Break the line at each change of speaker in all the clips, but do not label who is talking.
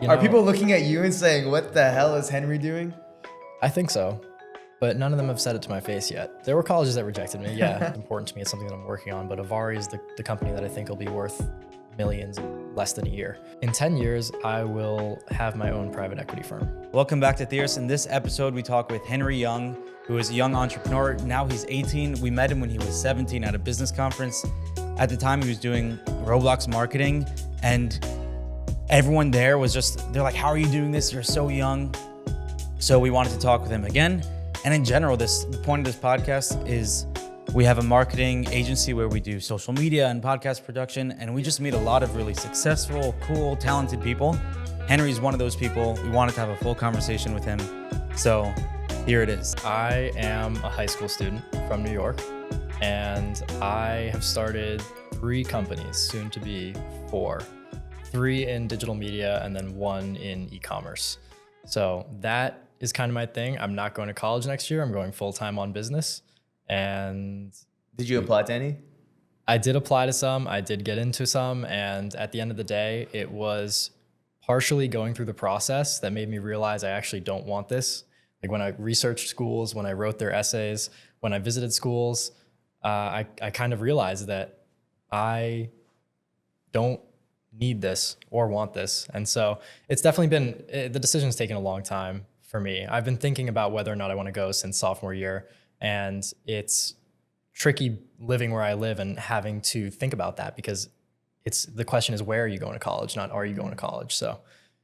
Are people looking at you and saying, what the hell is Henry doing?
I think so, but none of them have said it to my face yet. There were colleges that rejected me. Yeah, it's important to me. It's something that I'm working on, but Avari is the company that I think will be worth millions in less than a year. In 10 years, I will have my own private equity firm.
Welcome back to Theorist. In this episode, we talk with Henry Young, who is a young entrepreneur. Now he's 18. We met him when he was 17 at a business conference. At the time, he was doing Roblox marketing, and everyone there was they're like, how are you doing this? You're so young. So we wanted to talk with him again. And in general, the point of this podcast is we have a marketing agency where we do social media and podcast production, and we just meet a lot of really successful, cool, talented people. Henry's one of those people. We wanted to have a full conversation with him. So here it is.
I am a high school student from New York, and I have started 3 companies, soon to be 4. 3 in digital media and then 1 in e-commerce. So that is kind of my thing. I'm not going to college next year. I'm going full-time on business. And
Did you apply to any?
I did apply to some, I did get into some, and at the end of the day, it was partially going through the process that made me realize I actually don't want this. Like when I researched schools, when I wrote their essays, when I visited schools, I kind of realized that I don't need this or want this. And so it's definitely been, the decision's taken a long time for me. I've been thinking about whether or not I want to go since sophomore year, and it's tricky living where I live and having to think about that, because the question is, where are you going to college, not are you going to college? So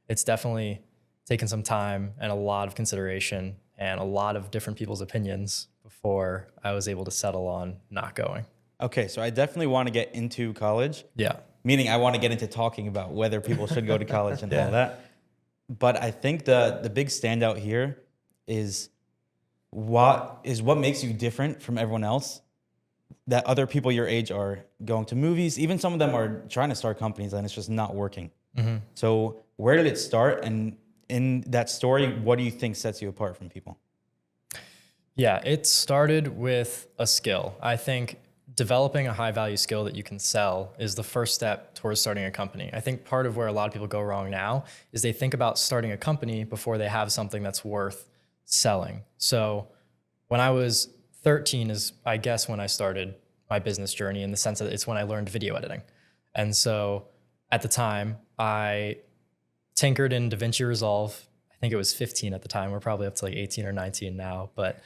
it's definitely taken some time and a lot of consideration and a lot of different people's opinions before I was able to settle on not going.
Okay, so I definitely want to get into college.
Yeah.
Meaning I want to get into talking about whether people should go to college and all that. But I think the big standout here is what makes you different from everyone else, that other people your age are going to movies. Even some of them are trying to start companies and it's just not working. Mm-hmm. So where did it start? And in that story, what do you think sets you apart from people?
Yeah, it started with a skill. I think developing a high value skill that you can sell is the first step towards starting a company. I think part of where a lot of people go wrong now is they think about starting a company before they have something that's worth selling. So when I was 13 is, I guess, when I started my business journey, in the sense that it's when I learned video editing. And so at the time, I tinkered in DaVinci Resolve. I think it was 15 at the time. We're probably up to like 18 or 19 now. But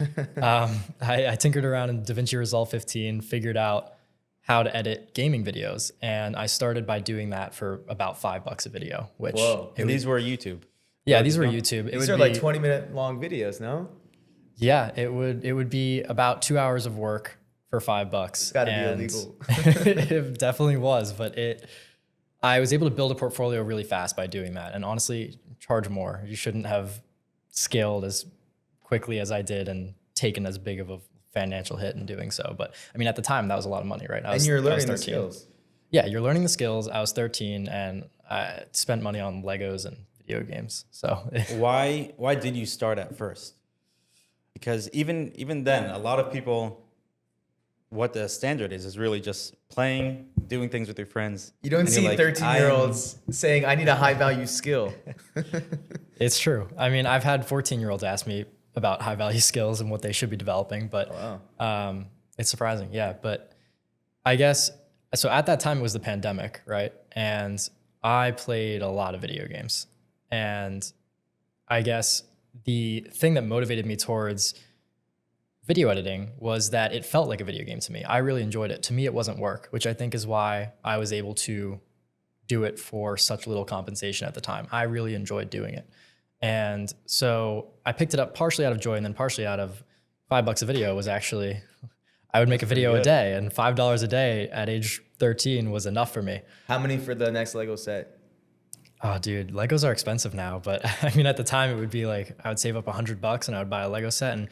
I tinkered around in DaVinci Resolve 15, figured out how to edit gaming videos. And I started by doing that for about $5 a video, which...
Whoa.
And these were YouTube.
Yeah, these were YouTube.
These are like 20-minute long videos, no?
Yeah, it would be about 2 hours of work for $5.
It's got to be illegal.
It definitely was, but I was able to build a portfolio really fast by doing that. And honestly, charge more. You shouldn't have scaled as quickly as I did and taken as big of a financial hit in doing so. But I mean, at the time, that was a lot of money, right?
And you're learning the skills.
Yeah, you're learning the skills. I was 13 and I spent money on Legos and video games. So
why did you start at first? Because even then, a lot of people, what the standard is really just playing, doing things with your friends.
You don't see 13-year-olds saying, I need a high-value skill.
It's true. I mean, I've had 14-year-olds ask me about high-value skills and what they should be developing, but it's surprising, yeah. But I guess, so at that time, it was the pandemic, right? And I played a lot of video games. And I guess the thing that motivated me towards video editing was that it felt like a video game to me. I really enjoyed it. To me, it wasn't work, which I think is why I was able to do it for such little compensation at the time. I really enjoyed doing it. And so I picked it up partially out of joy, and then partially out of $5 a video was actually, I would make a video a day, and $5 a day at age 13 was enough for me.
How many for the next Lego set?
Oh, dude, Legos are expensive now, but I mean, at the time it would be like, I would save up $100 and I would buy a Lego set, and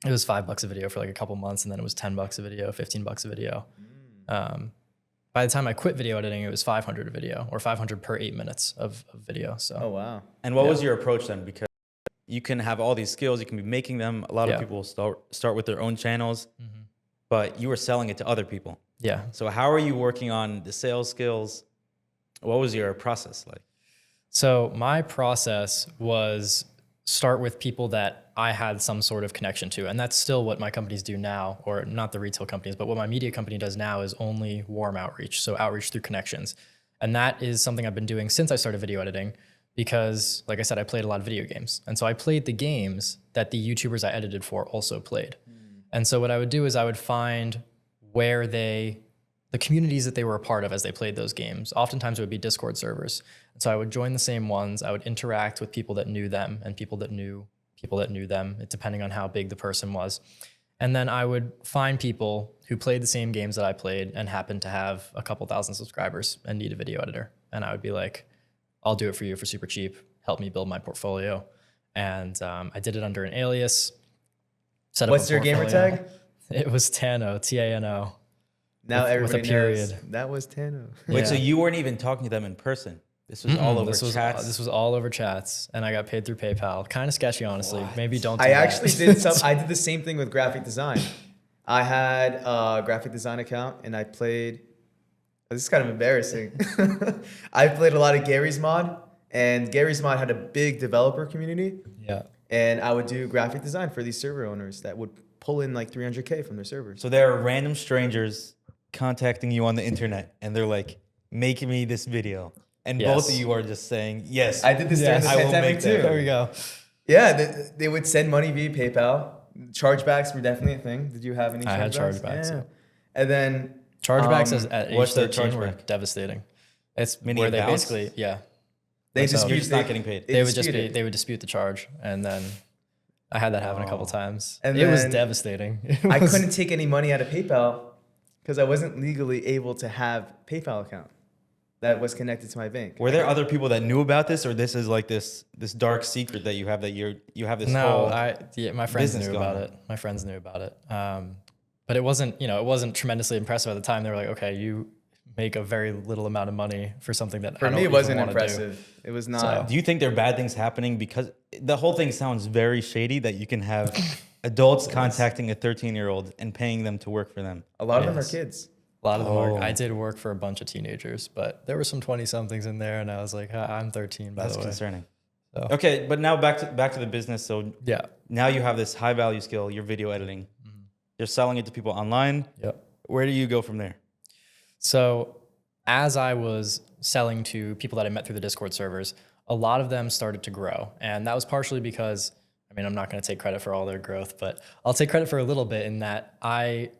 it was $5 a video for like a couple months. And then it was $10 a video, $15 a video. By the time I quit video editing, it was $500 a video, or $500 per 8 minutes of video. So.
Oh, wow.
And what was your approach then? Because you can have all these skills, you can be making them. A lot of people start with their own channels, but you were selling it to other people.
Yeah.
So how are you working on the sales skills? What was your process like?
So my process was start with people that I had some sort of connection to. And that's still what my companies do now, or not the retail companies, but what my media company does now is only warm outreach. So outreach through connections. And that is something I've been doing since I started video editing because, like I said, I played a lot of video games. And so I played the games that the YouTubers I edited for also played. And so what I would do is I would find where the communities that they were a part of as they played those games. Oftentimes it would be Discord servers. And so I would join the same ones. I would interact with people that knew them and people that knew them, depending on how big the person was. And then I would find people who played the same games that I played and happened to have a couple thousand subscribers and need a video editor. And I would be like, I'll do it for you for super cheap. Help me build my portfolio. And I did it under an alias. Set up
What's
a
your gamer
portfolio.
tag?
It was Tano, T-A-N-O.
Now
with a
everybody
period.
knows that was Tano.
Wait, so
Yeah.
you weren't even talking to them in person? This was all over chats?
This was all over chats, and I got paid through PayPal. Kind of sketchy, honestly. Maybe don't do
I
that.
actually I did the same thing with graphic design. I had a graphic design account and I played, this is kind of embarrassing. I played a lot of Gary's Mod, and Gary's Mod had a big developer community.
Yeah.
And I would do graphic design for these server owners that would pull in like 300K from their servers.
So there are random strangers contacting you on the internet, and they're like, make me this video. And
Yes.
both of you are just saying, yes.
I did this during the
I will
pandemic
make that.
too.
There we go.
Yeah, they would send money via PayPal. Chargebacks were definitely a thing. Did you have any chargebacks?
I had chargebacks,
Yeah.
yeah.
And then
Chargebacks
Um,
at age
what's their
13 were
chargeback?
devastating. It's
Mini
where they
accounts?
basically, yeah.
they
So-
You're
dispute
just not getting paid.
They would just
dispute
be,
it.
they would dispute the charge, and then I had that happen a couple
Oh.
times.
And
it was
then
devastating.
I couldn't take any money out of PayPal because I wasn't legally able to have PayPal account that was connected to my bank.
Were there other people that knew about this, or this is like this dark secret that you have, that you have this
No,
whole
my friends
business
knew
going
about
on.
it. My friends knew about it. But it wasn't tremendously impressive at the time. They were like, okay, you make a very little amount of money for something that
For
I don't
me, it
even
wasn't
wanna do.
impressive. It was not.
So-
Do you think there are bad things happening? Because the whole thing sounds very shady, that you can have adults contacting a 13-year-old and paying them to work for them.
A lot of them are
Yes.
kids.
A lot of them
Oh.
are. I did work for a bunch of teenagers, but there were some 20-somethings in there, and I was like, I'm 13, by
That's
the way.
concerning.
So-
Okay, but now back to the business. So
Yeah.
now you have this high value skill, your video editing. You're selling it to people online.
Yep.
Where do you go from there?
So as I was selling to people that I met through the Discord servers, a lot of them started to grow. And that was partially because, I'm not going to take credit for all their growth, but I'll take credit for a little bit in that I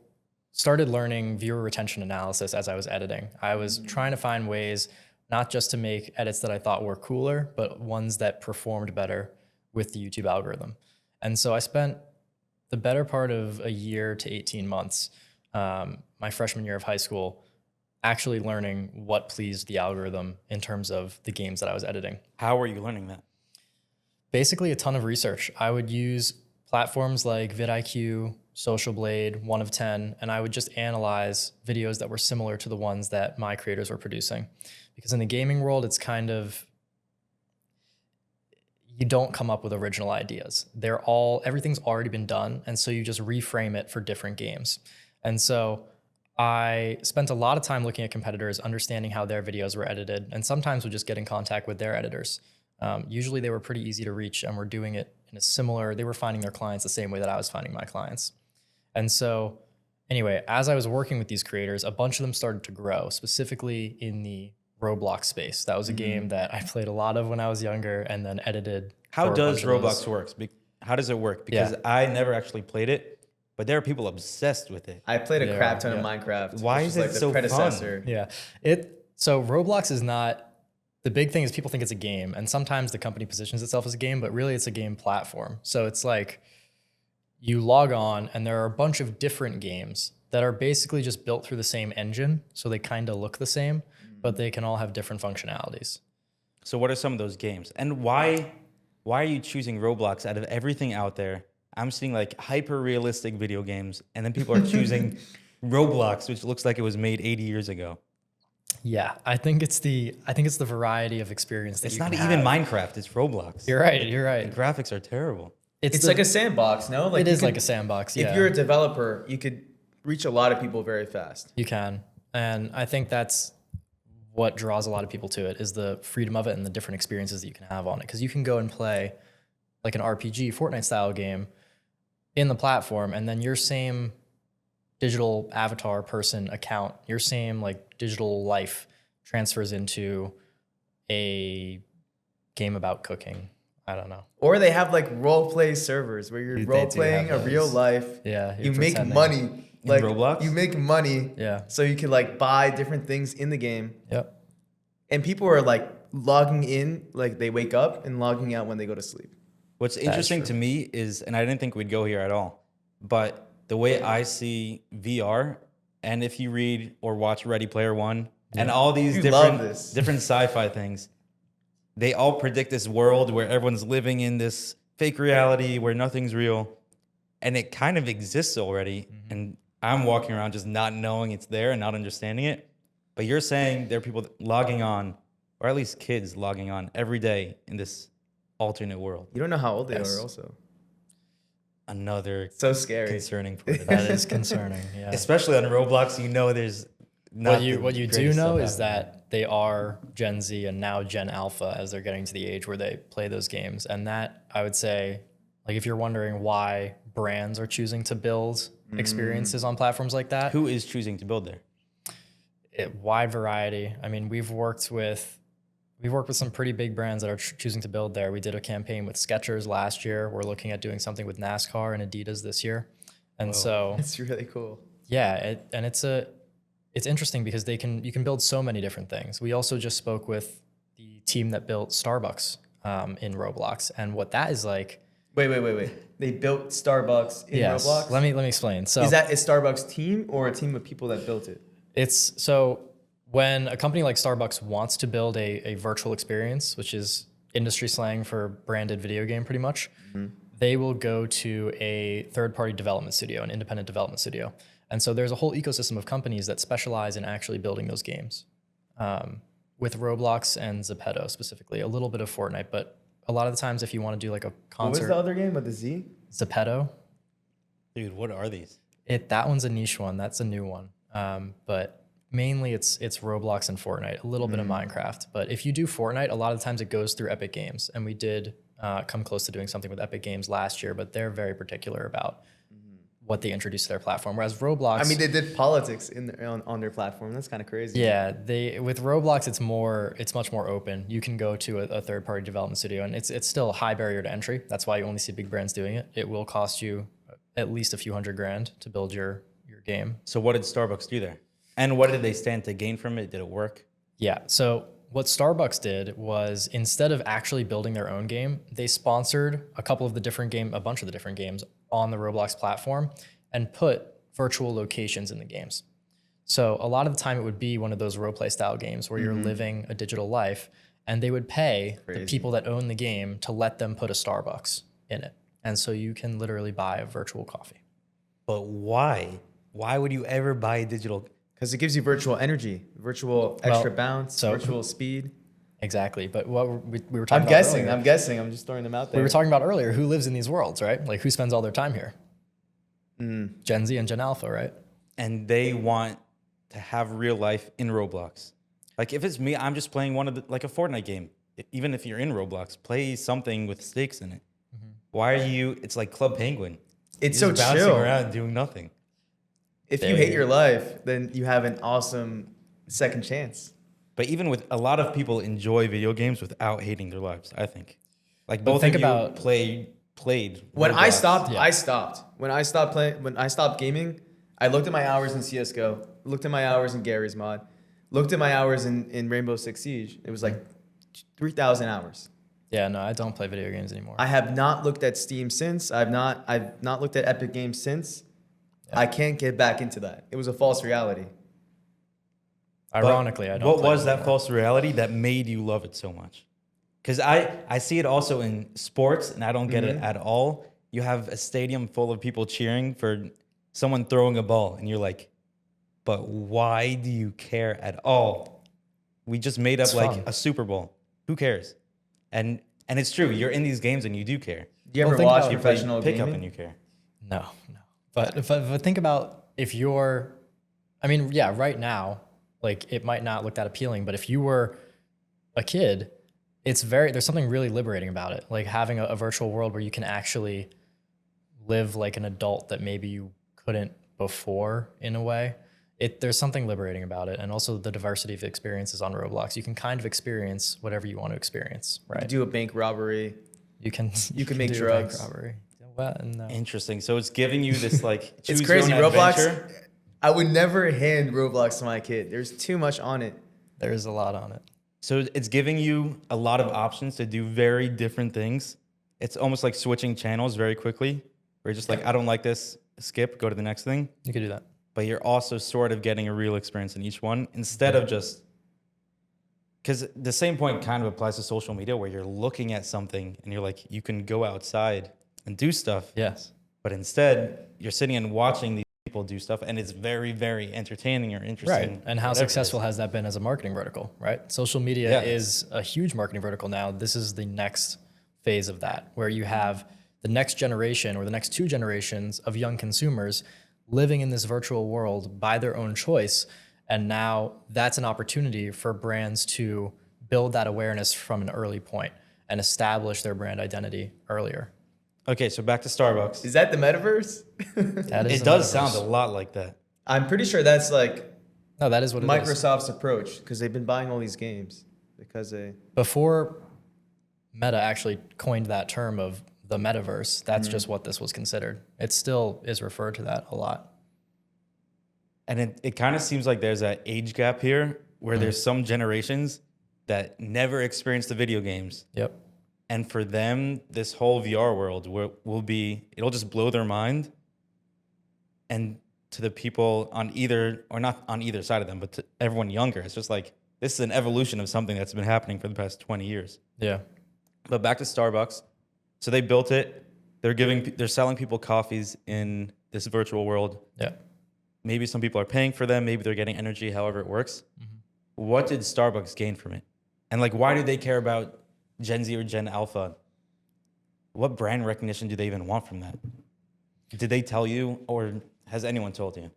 started learning viewer retention analysis as I was editing. I was trying to find ways not just to make edits that I thought were cooler, but ones that performed better with the YouTube algorithm. And so I spent the better part of a year to 18 months, my freshman year of high school, actually learning what pleased the algorithm in terms of the games that I was editing.
How are you learning that?
Basically a ton of research. I would use platforms like vidIQ, Social Blade, 1of10, and I would just analyze videos that were similar to the ones that my creators were producing. Because in the gaming world, it's kind of, you don't come up with original ideas. Everything's already been done, and so you just reframe it for different games. And so I spent a lot of time looking at competitors, understanding how their videos were edited, and sometimes would just get in contact with their editors. Usually they were pretty easy to reach and were doing it in they were finding their clients the same way that I was finding my clients. And so anyway, as I was working with these creators, a bunch of them started to grow, specifically in the Roblox space. That was a game that I played a lot of when I was younger and then edited.
How
for a
does
bunch of those.
Roblox work? How does it work? Because I never actually played it, but there are people obsessed with it.
I played a
Yeah,
crap ton
yeah.
of Minecraft.
Why
which
is
was
it
like the
so fun?
predecessor.
Yeah. So Roblox is not, the big thing is people think it's a game, and sometimes the company positions itself as a game, but really it's a game platform. So it's like you log on and there are a bunch of different games that are basically just built through the same engine. So they kind of look the same, but they can all have different functionalities.
So what are some of those games? And why are you choosing Roblox out of everything out there? I'm seeing like hyper realistic video games, and then people are choosing Roblox, which looks like it was made 80 years ago.
Yeah, I think it's the variety of experience that
It's
you
not
can
even
have.
Minecraft, it's Roblox.
You're right.
The graphics are terrible.
It's like a sandbox, no? Like
it
you
is
could-
like a sandbox. Yeah,
If you're a developer, you could reach a lot of people very fast.
you can, and I think that's what draws a lot of people to it is the freedom of it and the different experiences that you can have on it. Because you can go and play like an RPG, Fortnite style game in the platform, and then your same digital avatar person account, your same like digital life transfers into a game about cooking. I don't know.
Or they have like role play servers where you're
Dude, they
role
do
playing
have
a real
those.
life.
Yeah,
You
you're
make
pretending.
money. Like
Roblox?
you make money.
Yeah.
So you can like buy different things in the game.
Yep.
And people are like logging in, like they wake up and logging out when they go to sleep.
What's interesting to me is, and I didn't think we'd go here at all, but the way I see VR, and if you read or watch Ready Player One and all these
You love
different
this.
different sci-fi things, they all predict this world where everyone's living in this fake reality where nothing's real, and it kind of exists already. And I'm walking around just not knowing it's there and not understanding it. But you're saying there are people logging on, or at least kids logging on every day in this alternate world.
You don't know how old they
Yes.
are also.
Another
So scary.
concerning part of
That
that.
is concerning. Yeah.
Especially on Roblox, you know there's not
What you
the
do
greatest
know
stuff
is
happening.
that they are Gen Z and now Gen Alpha as they're getting to the age where they play those games. And that, I would say, like if you're wondering why brands are choosing to build experiences on platforms like that,
Who is choosing to build there?
wide variety. I mean, we've worked with some pretty big brands that are choosing to build there. We did a campaign with Skechers last year. We're looking at doing something with NASCAR and Adidas this year. And so
It's really cool.
yeah, it's interesting because you can build so many different things. We also just spoke with the team that built Starbucks in Roblox, and what that is like.
Wait. They built Starbucks in
Yes,
Roblox?
let me explain. So
Is that a Starbucks team or a team of people that built it?
it's so when a company like Starbucks wants to build a virtual experience, which is industry slang for branded video game, pretty much, they will go to a third-party development studio, an independent development studio. And so there's a whole ecosystem of companies that specialize in actually building those games. With Roblox and Zepeto specifically, a little bit of Fortnite, but a lot of the times if you want to do like a
What was
concert,
the other game with the Z?
Zepeto,
Dude, what are these?
that one's a niche one. That's a new one. But mainly it's Roblox and Fortnite, a little bit of Minecraft. But if you do Fortnite, a lot of the times it goes through Epic Games. And we did come close to doing something with Epic Games last year, but they're very particular about what they introduce to their platform. Whereas Roblox,
I mean, they did politics on their platform. That's kind of crazy.
yeah, with Roblox, it's much more open. You can go to a third party development studio, and it's still a high barrier to entry. That's why you only see big brands doing it. It will cost you at least a few $100,000 to build your game.
So what did Starbucks do there? And what did they stand to gain from it? Did it work?
Yeah. So what Starbucks did was instead of actually building their own game, they sponsored a bunch of the different games on the Roblox platform and put virtual locations in the games. So a lot of the time it would be one of those role play style games where you're living a digital life, and they would pay the people that own the game to let them put a Starbucks in it. And so you can literally buy a virtual coffee.
But why? Why would you ever buy a digital?
Because it gives you virtual energy, virtual extra bounce,
so-
virtual speed.
Exactly. But what we were talking
I'm
about
guessing.
earlier-
I'm guessing. I'm just throwing them out there.
We were talking about earlier who lives in these worlds, right? Like who spends all their time here? Gen Z and Gen Alpha, right?
And they want to have real life in Roblox. Like if it's me, I'm just playing like a Fortnite game. Even if you're in Roblox, play something with stakes in it. Why are you? It's like Club Penguin.
It's
You're
so
just bouncing
chill.
around doing nothing.
If you hate your life, then you have an awesome second chance.
But even with a lot of people enjoy video games without hating their lives, I think. Like
But
both
think
of you
about-
played.
When I
Roblox.
stopped,
Yeah.
I stopped. When I stopped playing, when I stopped gaming, I looked at my hours in CS:GO, looked at my hours in Gary's Mod, looked at my hours in Rainbow Six Siege. It was like 3,000 hours.
Yeah, no, I don't play video games anymore.
I have not looked at Steam since. I've not looked at Epic Games since. I can't get back into that. It was a false reality.
But
Ironically, I don't.
What
play
was
it
that
anymore.
false reality that made you love it so much? Because I see it also in sports, and I don't get it at all. You have a stadium full of people cheering for someone throwing a ball, and you're like, but why do you care at all? We just made up
It's
like
fun.
a Super Bowl. Who cares? And it's true. You're in these games and you do care.
Do you
Well,
ever
think
watch
about-
You play
professional
pickup
gaming?
and you care.
No. But think about if you're, I mean, yeah, right now, like it might not look that appealing, but if you were a kid, there's something really liberating about it. Like having a virtual world where you can actually live like an adult that maybe you couldn't before in a way. There's something liberating about it. And also the diversity of experiences on Roblox. You can kind of experience whatever you want to experience, right?
Do a bank robbery.
You can
make
do a bank
drugs.
robbery. What? No.
Interesting. So it's giving you this like choose
It's crazy.
your own
Roblox.
adventure.
I would never hand Roblox to my kid. There's too much on it.
There's a lot on it.
So it's giving you a lot of options to do very different things. It's almost like switching channels very quickly. Where you're just like, I don't like this, skip, go to the next thing.
You could do that.
But you're also sort of getting a real experience in each one instead of just, because the same point kind of applies to social media where you're looking at something and you're like, you can go outside and do stuff.
Yes.
But instead, you're sitting and watching these people do stuff, and it's very, very entertaining or interesting.
Right. And how
whatever it
successful
is.
has that been as a marketing vertical, right? Social media
Yeah.
is a huge marketing vertical now. This is the next phase of that, where you have the next generation or the next two generations of young consumers living in this virtual world by their own choice. And now that's an opportunity for brands to build that awareness from an early point and establish their brand identity earlier.
Okay, so back to Starbucks.
Is that the metaverse?
That is
It
the
does
metaverse.
sound a lot like that.
I'm pretty sure that's like
No, that is what it is.
Microsoft's approach because they've been buying all these games because they.
Before Meta actually coined that term of the metaverse, that's just what this was considered. It still is referred to that a lot.
And it kind of seems like there's that age gap here where
Mm-hmm.
there's some generations that never experienced the video games.
Yep.
And for them, this whole VR world it'll just blow their mind. And to the people on either, or not on either side of them, but to everyone younger, it's just like, this is an evolution of something that's been happening for the past 20 years.
Yeah.
But back to Starbucks. So they built it. They're selling people coffees in this virtual world.
Yeah.
Maybe some people are paying for them. Maybe they're getting energy, however it works. What did Starbucks gain from it? And like, why do they care about Gen Z or Gen Alpha? What brand recognition do they even want from that? Did they tell you, or has anyone told you?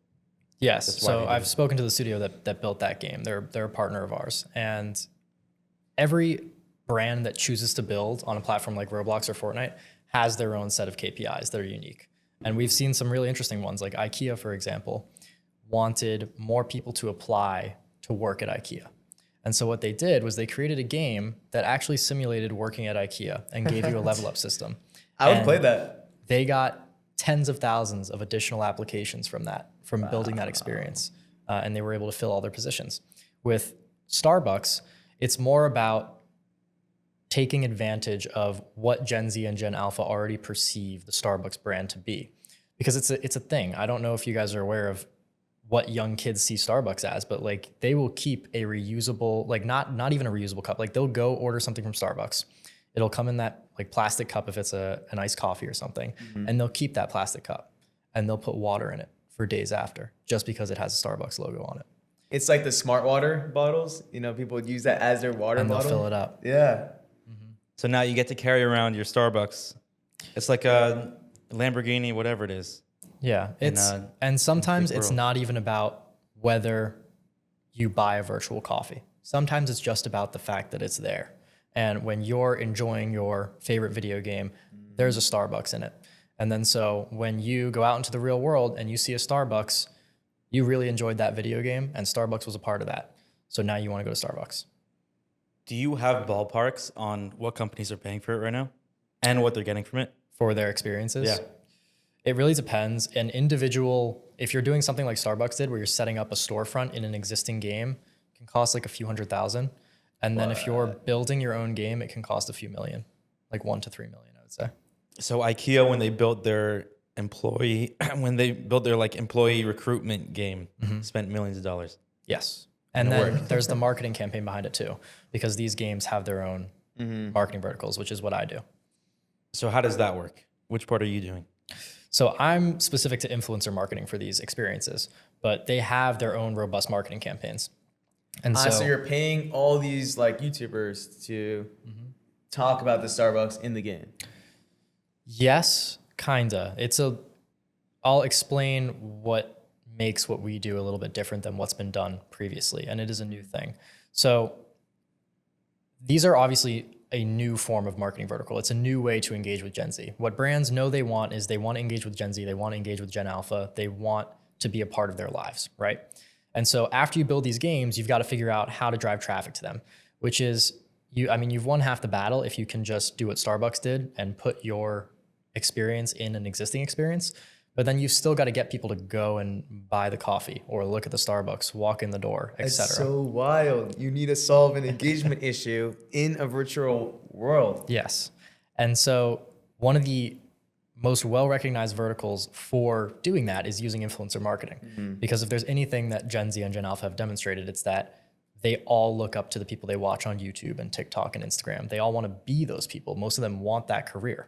Yes.
That's why they
So
do
I've
it.
spoken to the studio that built that game. They're a partner of ours. And every brand that chooses to build on a platform like Roblox or Fortnite has their own set of KPIs that are unique. And we've seen some really interesting ones, like IKEA, for example, wanted more people to apply to work at IKEA. And so what they did was they created a game that actually simulated working at IKEA and gave you a level up system.
I would
And
play that.
They got tens of thousands of additional applications from building that experience. And they were able to fill all their positions. With Starbucks, it's more about taking advantage of what Gen Z and Gen Alpha already perceive the Starbucks brand to be. Because it's a thing. I don't know if you guys are aware of what young kids see Starbucks as, but like they will keep a reusable, like not even a reusable cup. Like they'll go order something from Starbucks. It'll come in that like plastic cup if it's an iced coffee or something, and they'll keep that plastic cup and they'll put water in it for days after, just because it has a Starbucks logo on it.
It's like the smart water bottles. You know, people would use that as their water
And they'll
bottle.
fill it up.
Yeah.
So now you get to carry around your Starbucks. It's like a Lamborghini, whatever it is.
Yeah, it's
a
and sometimes
big
it's
world.
not even about whether you buy a virtual coffee. Sometimes it's just about the fact that it's there. And when you're enjoying your favorite video game, there's a Starbucks in it. And then so when you go out into the real world and you see a Starbucks, you really enjoyed that video game and Starbucks was a part of that. So now you want to go to Starbucks.
Do you have ballparks on what companies are paying for it right now and what they're getting from it?
For their experiences.
Yeah.
It really depends. An individual, if you're doing something like Starbucks did, where you're setting up a storefront in an existing game, it can cost like a few $100,000. And then if you're building your own game, it can cost a few million, like 1 to 3 million, I would say.
So IKEA, when they built their like employee recruitment game, spent millions of dollars.
Yes. And then there's the marketing campaign behind it too, because these games have their own marketing verticals, which is what I do.
So how does that work? Which part are you doing?
So I'm specific to influencer marketing for these experiences, but they have their own robust marketing campaigns. And
So you're paying all these like YouTubers to talk about the Starbucks in the game.
yes, kinda. I'll explain what makes what we do a little bit different than what's been done previously, and it is a new thing. So these are obviously a new form of marketing vertical. It's a new way to engage with Gen Z. What brands know they want is they want to engage with Gen Z, they want to engage with Gen Alpha, they want to be a part of their lives, right? And so after you build these games, you've got to figure out how to drive traffic to them, which is, you've won half the battle if you can just do what Starbucks did and put your experience in an existing experience. But then you've still got to get people to go and buy the coffee or look at the Starbucks, walk in the door, etc.
It's so wild. You need to solve an engagement issue in a virtual world.
Yes. And so one of the most well-recognized verticals for doing that is using influencer marketing. Because if there's anything that Gen Z and Gen Alpha have demonstrated, it's that they all look up to the people they watch on YouTube and TikTok and Instagram. They all want to be those people. Most of them want that career.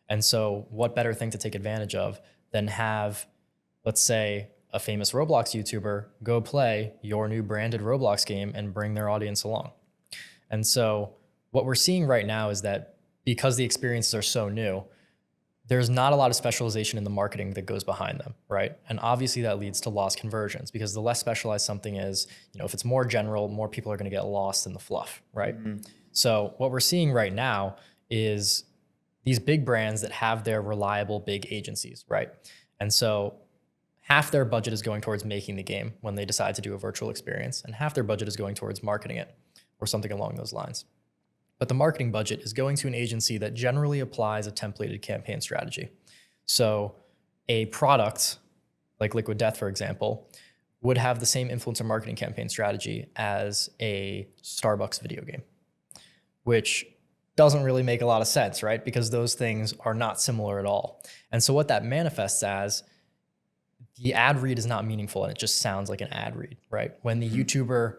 And so what better thing to take advantage of than have, let's say, a famous Roblox YouTuber go play your new branded Roblox game and bring their audience along. And so what we're seeing right now is that because the experiences are so new, there's not a lot of specialization in the marketing that goes behind them, right? And obviously that leads to lost conversions because the less specialized something is, if it's more general, more people are going to get lost in the fluff, right? So what we're seeing right now is these big brands that have their reliable big agencies, right? And so half their budget is going towards making the game when they decide to do a virtual experience, and half their budget is going towards marketing it or something along those lines. But the marketing budget is going to an agency that generally applies a templated campaign strategy. So a product like Liquid Death, for example, would have the same influencer marketing campaign strategy as a Starbucks video game, which doesn't really make a lot of sense, right? Because those things are not similar at all. And so what that manifests as, the ad read is not meaningful and it just sounds like an ad read, right? When the YouTuber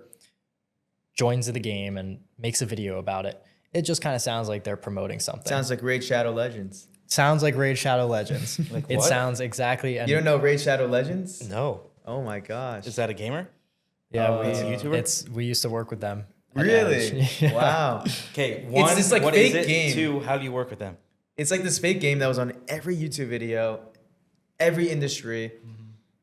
joins the game and makes a video about it, it just kind of sounds like they're promoting something.
Sounds like Raid Shadow Legends.
Sounds like Raid Shadow Legends.
Like
it
what?
sounds exactly. And
You don't know Raid Shadow Legends?
No.
Oh my gosh.
Is that a gamer?
yeah,
it's a YouTuber?
we used to work with them. at
Really?
Edge. Yeah.
Wow.
Okay, one,
this, like,
what is
fake
it?
game.
Two, how do you work with them?
It's like this fake game that was on every YouTube video, every industry. It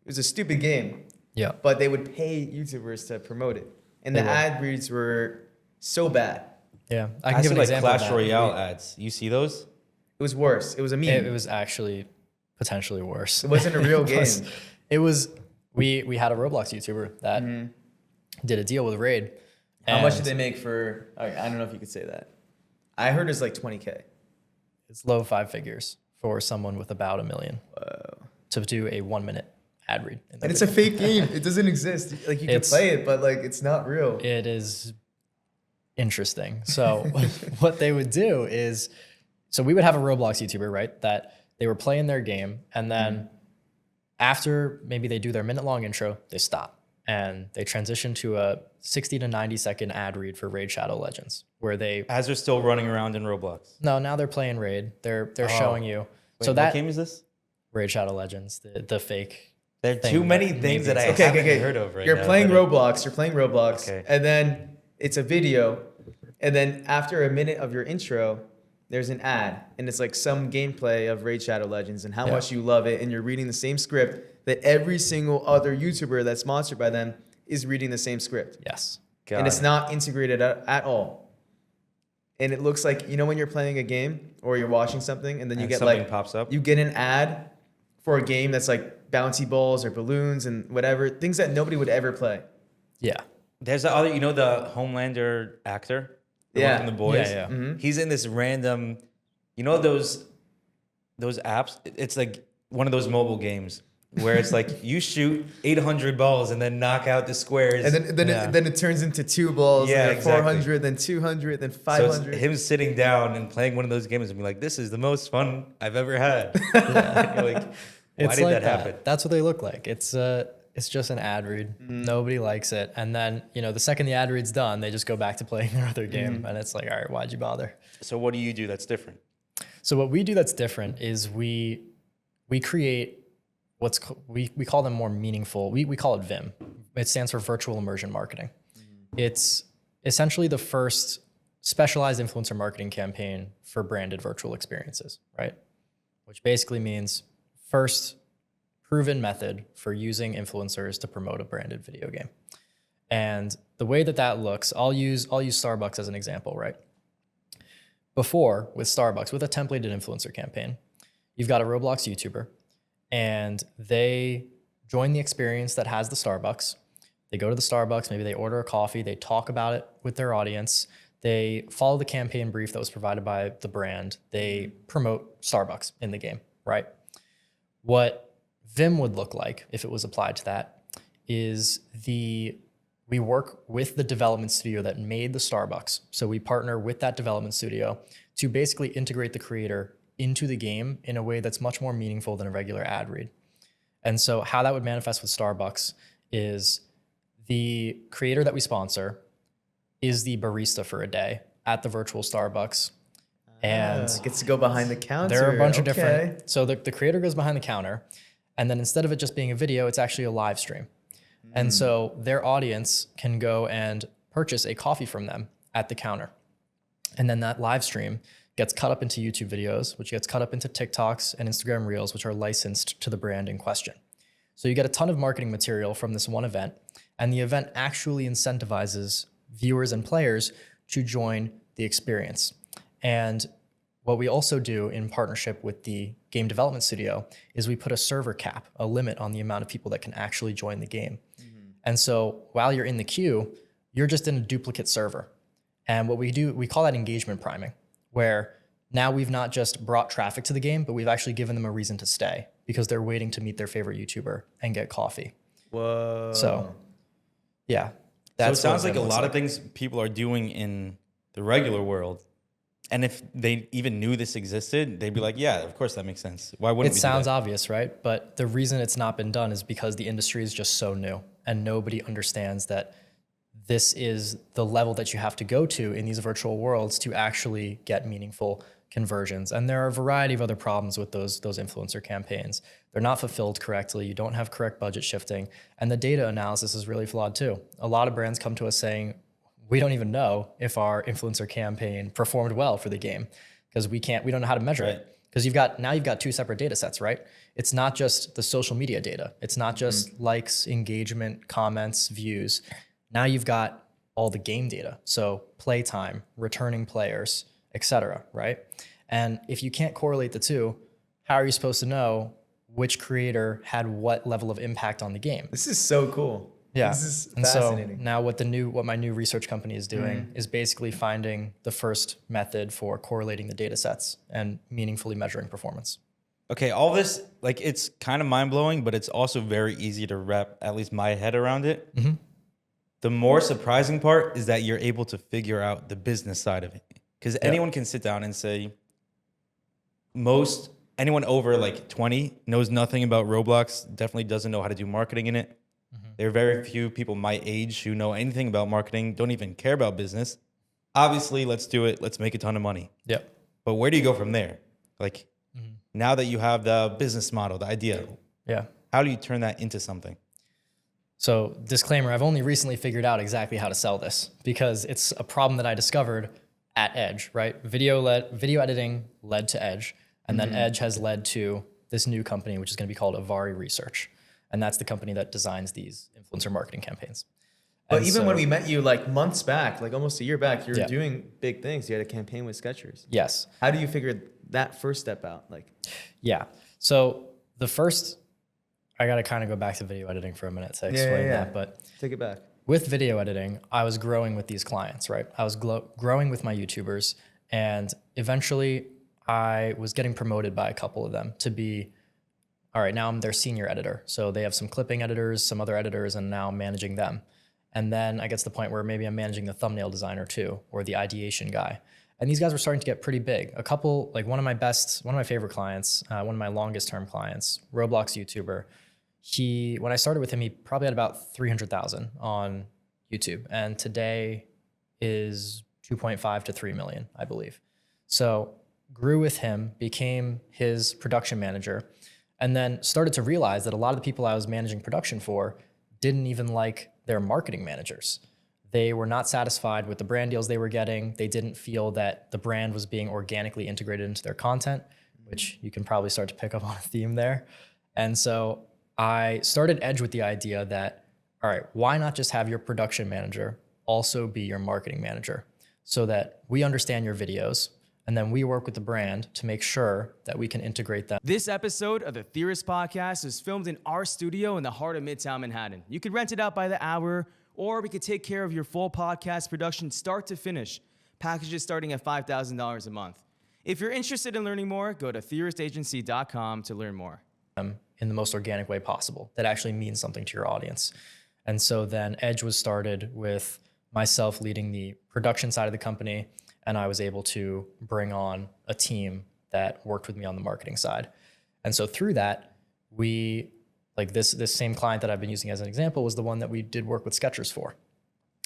was a stupid game,
Yeah.
but they would pay YouTubers to promote it. And
They
the
would.
ad reads were so bad.
Yeah. I
I
can give
see
an
like
example. of
Clash
that.
Royale ads. You see those?
It was worse. It was a meme.
It was actually potentially worse.
It wasn't a real game.
It was. We had a Roblox YouTuber that did a deal with Raid.
How much
and
did they make for? I don't know if you could say that. I heard it's like 20K.
It's low five figures for someone with about 1 million
Whoa.
to do a 1 minute ad read. in their
And it's a
video.
fake game. It doesn't exist. Like you can
It's-
play it, but like it's not real.
It is interesting. So what they would do is, so we would have a Roblox YouTuber, right? That they were playing their game, and then after maybe they do their minute-long intro, they stop and they transition to a 60 to 90 second ad read for Raid Shadow Legends, where they
As they're still running around in Roblox.
no, now they're playing Raid. They're showing you.
Wait,
so
what
that
game is this?
Raid Shadow Legends, the fake.
There are
thing
too
that
many
made
things
me
that I
excited.
haven't heard of right
You're
now.
playing
but-
Roblox. You're playing Roblox,
Okay.
and then it's a video, and then after a minute of your intro, there's an ad, and it's like some gameplay of Raid Shadow Legends and how
Yeah.
much you love it, and you're reading the same script that every single other YouTuber that's sponsored by them is reading the same script,
Yes.
God.
and it's not integrated at all. And it looks like, when you're playing a game or you're watching something, and then you
And
get
something
like
pops up.
you get an ad for a game that's like bouncy balls or balloons and whatever things that nobody would ever play.
Yeah.
There's the other, the Homelander actor, the
Yeah.
one from The Boys.
Yeah, yeah.
He's in this random, those apps. It's like one of those mobile games where it's like you shoot 800 balls and then knock out the squares.
And then
Yeah.
it turns into 2 balls,
Yeah,
and then
exactly.
400, then 200, then
so
500.
it's him sitting down and playing one of those games and be like, "This is the most fun I've ever had." And you're like, why did that happen?
That's what they look like. It's just an ad read. Nobody likes it. And then, the second the ad read's done, they just go back to playing their other game. And it's like, all right, why'd you bother?
So what do you do that's different?
So what we do that's different is we create we call them more meaningful. We call it VIM. It stands for Virtual Immersion Marketing. It's essentially the first specialized influencer marketing campaign for branded virtual experiences, right? Which basically means first proven method for using influencers to promote a branded video game. And the way that that looks, I'll use Starbucks as an example, right? Before, with Starbucks, with a templated influencer campaign, you've got a Roblox YouTuber, and they join the experience that has the Starbucks. They go to the Starbucks, maybe they order a coffee, they talk about it with their audience, they follow the campaign brief that was provided by the brand, they promote Starbucks in the game, right? What Vim would look like if it was applied to that is we work with the development studio that made the Starbucks. So we partner with that development studio to basically integrate the creator into the game in a way that's much more meaningful than a regular ad read. And so how that would manifest with Starbucks is the creator that we sponsor is the barista for a day at the virtual Starbucks. And
gets to go behind the counter.
there are a bunch of different, so the creator goes behind the counter, and then instead of it just being a video, it's actually a live stream. And so their audience can go and purchase a coffee from them at the counter. And then that live stream gets cut up into YouTube videos, which gets cut up into TikToks and Instagram Reels, which are licensed to the brand in question. So you get a ton of marketing material from this one event, and the event actually incentivizes viewers and players to join the experience. And what we also do in partnership with the game development studio is we put a server cap, a limit on the amount of people that can actually join the game. And so while you're in the queue, you're just in a duplicate server. And what we do, we call that engagement priming, where now we've not just brought traffic to the game, but we've actually given them a reason to stay because they're waiting to meet their favorite YouTuber and get coffee.
Whoa.
So, yeah.
So it sounds like a
looks
lot of things people are doing in the regular world. And if they even knew this existed, they'd be like, yeah, of course that makes sense. Why wouldn't we
It
do
sounds
that?
obvious, right? But the reason it's not been done is because the industry is just so new and nobody understands that this is the level that you have to go to in these virtual worlds to actually get meaningful conversions. And there are a variety of other problems with those influencer campaigns. They're not fulfilled correctly. You don't have correct budget shifting. And the data analysis is really flawed too. A lot of brands come to us saying, we don't even know if our influencer campaign performed well for the game because we don't know how to measure it. Because you've got two separate data sets, right? It's not just the social media data. It's not just likes, engagement, comments, views. Now you've got all the game data. So playtime, returning players, etc. Right? And if you can't correlate the two, how are you supposed to know which creator had what level of impact on the game?
This is so cool.
Yeah.
This is
and
fascinating.
so now what my new research company is doing is basically finding the first method for correlating the data sets and meaningfully measuring performance.
Okay, all this, like, it's kind of mind-blowing, but it's also very easy to wrap at least my head around it. The more surprising part is that you're able to figure out the business side of it. Because anyone can sit down and say, anyone over like 20 knows nothing about Roblox, definitely doesn't know how to do marketing in it. There are very few people my age who know anything about marketing, don't even care about business. Obviously, let's do it. Let's make a ton of money.
Yep.
But where do you go from there? Like, now that you have the business model, the idea,
Yeah.
how do you turn that into something?
So disclaimer, I've only recently figured out exactly how to sell this because it's a problem that I discovered at Edge, right? Video editing led to Edge, and then Edge has led to this new company, which is going to be called Avari Research. And that's the company that designs these influencer marketing campaigns.
But
And
even
so-
when we met you like months back, like almost a year back, you were
Yeah.
doing big things. You had a campaign with Skechers.
Yes.
How do you figure that first step out? Like,
Yeah. So the first, I got to kind of go back to video editing for a minute to explain that. But
take it back.
with video editing, I was growing with these clients, right? I was growing with my YouTubers. And eventually I was getting promoted by a couple of them to be, all right, now I'm their senior editor. So they have some clipping editors, some other editors, and now I'm managing them. And then I get to the point where maybe I'm managing the thumbnail designer too, or the ideation guy. And these guys were starting to get pretty big. A couple, like one of my favorite clients, one of my longest term clients, Roblox YouTuber. When I started with him, he probably had about 300,000 on YouTube. And today is 2.5 to 3 million, I believe. So grew with him, became his production manager, and then started to realize that a lot of the people I was managing production for didn't even like their marketing managers. They were not satisfied with the brand deals they were getting. They didn't feel that the brand was being organically integrated into their content, which you can probably start to pick up on a theme there. And so I started Edge with the idea that, all right, why not just have your production manager also be your marketing manager so that we understand your videos and then we work with the brand to make sure that we can integrate them.
This episode of the Theorist Podcast is filmed in our studio in the heart of Midtown Manhattan. You could rent it out by the hour, or we could take care of your full podcast production start to finish. Packages starting at $5,000 a month. If you're interested in learning more, go to theoristagency.com to learn more.
In the most organic way possible that actually means something to your audience. And so then Edge was started with myself leading the production side of the company, and I was able to bring on a team that worked with me on the marketing side. And so through that, we, like this same client that I've been using as an example was the one that we did work with Skechers for.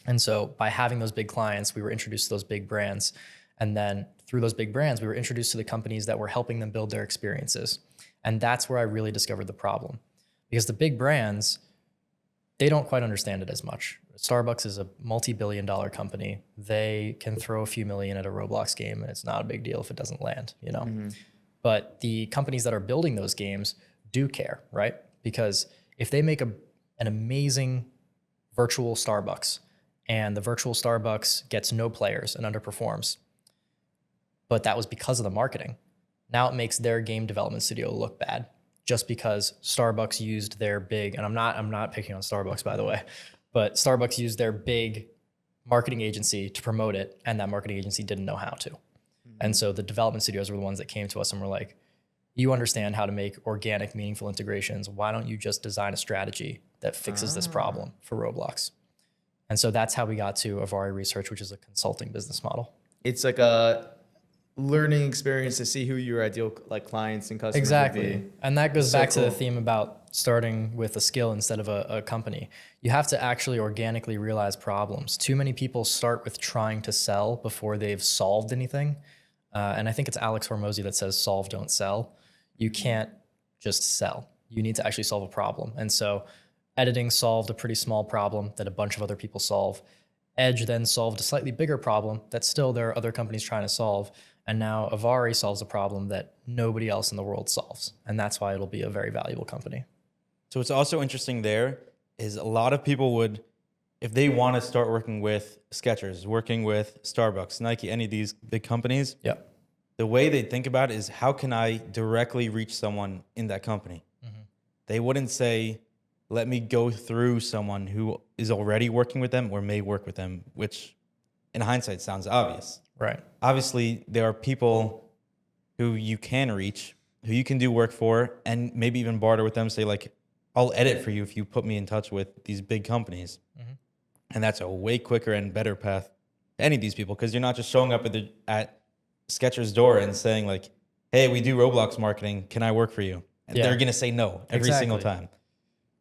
And so by having those big clients, we were introduced to those big brands. And then through those big brands, we were introduced to the companies that were helping them build their experiences. And that's where I really discovered the problem. Because the big brands, they don't quite understand it as much. Starbucks is a multi-billion-dollar company. They can throw a few million at a Roblox game, and it's not a big deal if it doesn't land, you know? Mm-hmm. But the companies that are building those games do care, right? Because if they make an amazing virtual Starbucks, and the virtual Starbucks gets no players and underperforms, but that was because of the marketing. Now it makes their game development studio look bad just because Starbucks used their big, and I'm not picking on Starbucks, by the way, but Starbucks used their big marketing agency to promote it, and that marketing agency didn't know how to. Mm-hmm. And so the development studios were the ones that came to us and were like, you understand how to make organic, meaningful integrations. Why don't you just design a strategy that fixes this problem for Roblox? And so that's how we got to Avari Research, which is a consulting business model.
It's like a learning experience to see who your ideal clients and customers
exactly
would be.
And that goes back to the theme about starting with a skill instead of a company. You have to actually organically realize problems. Too many people start with trying to sell before they've solved anything. And I think it's Alex Hormozy that says solve, don't sell. You can't just sell. You need to actually solve a problem. And so editing solved a pretty small problem that a bunch of other people solve. Edge then solved a slightly bigger problem that still there are other companies trying to solve. And now Avari solves a problem that nobody else in the world solves. And that's why it'll be a very valuable company.
So what's also interesting there is a lot of people would, if they want to start working with Skechers, working with Starbucks, Nike, any of these big companies,
Yep.
the way they think about it is how can I directly reach someone in that company? Mm-hmm. They wouldn't say, let me go through someone who is already working with them or may work with them, which in hindsight sounds obvious.
Right.
Obviously, there are people who you can reach, who you can do work for, and maybe even barter with them, say like, I'll edit for you if you put me in touch with these big companies. Mm-hmm. And that's a way quicker and better path to any of these people, because you're not just showing up at Skechers' door and saying like, hey, we do Roblox marketing. Can I work for you? And they're going to say no every single time.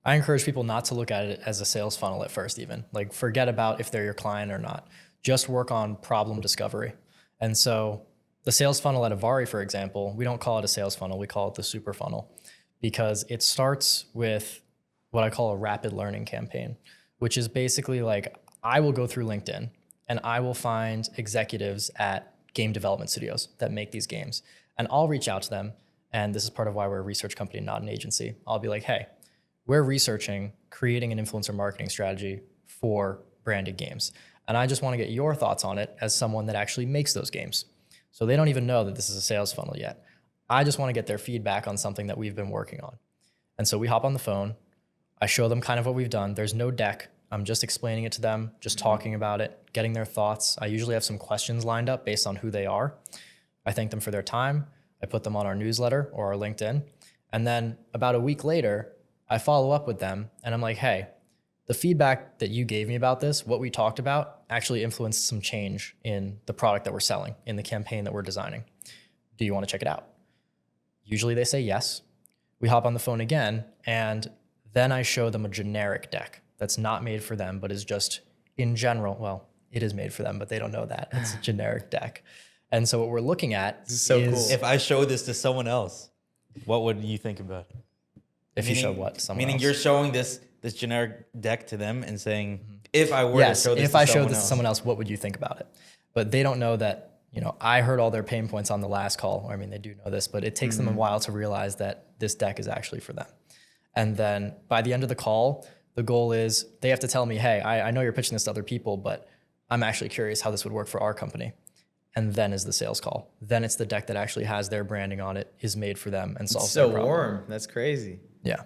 I encourage people not to look at it as a sales funnel at first even. Like forget about if they're your client or not. Just work on problem discovery. And so the sales funnel at Avari, for example, we don't call it a sales funnel. We call it the super funnel because it starts with what I call a rapid learning campaign, which is basically like I will go through LinkedIn and I will find executives at game development studios that make these games. And I'll reach out to them. And this is part of why we're a research company, not an agency. I'll be like, hey, we're researching creating an influencer marketing strategy for branded games. And I just want to get your thoughts on it as someone that actually makes those games. So they don't even know that this is a sales funnel yet. I just want to get their feedback on something that we've been working on. And so we hop on the phone. I show them kind of what we've done. There's no deck. I'm just explaining it to them, just talking about it, getting their thoughts. I usually have some questions lined up based on who they are. I thank them for their time. I put them on our newsletter or our LinkedIn. And then about a week later, I follow up with them and I'm like, hey, the feedback that you gave me about this, what we talked about, actually influenced some change in the product that we're selling, in the campaign that we're designing. Do you want to check it out? Usually they say yes. We hop on the phone again, and then I show them a generic deck that's not made for them, but is just in general, well, it is made for them, but they don't know that. It's a generic deck. And so what we're looking at is
cool.
If I show this to someone else, what would you think about it?
If you show what? Someone else?
You're showing this generic deck to them and saying, if I were to show this
if I showed this to someone else, what would you think about it? But they don't know that, I heard all their pain points on the last call. I mean, they do know this, but it takes them a while to realize that this deck is actually for them. And then by the end of the call, the goal is they have to tell me, hey, I know you're pitching this to other people, but I'm actually curious how this would work for our company. And then is the sales call. Then it's the deck that actually has their branding on it, is made for them, and solves
So
their problem.
warm. That's crazy.
Yeah.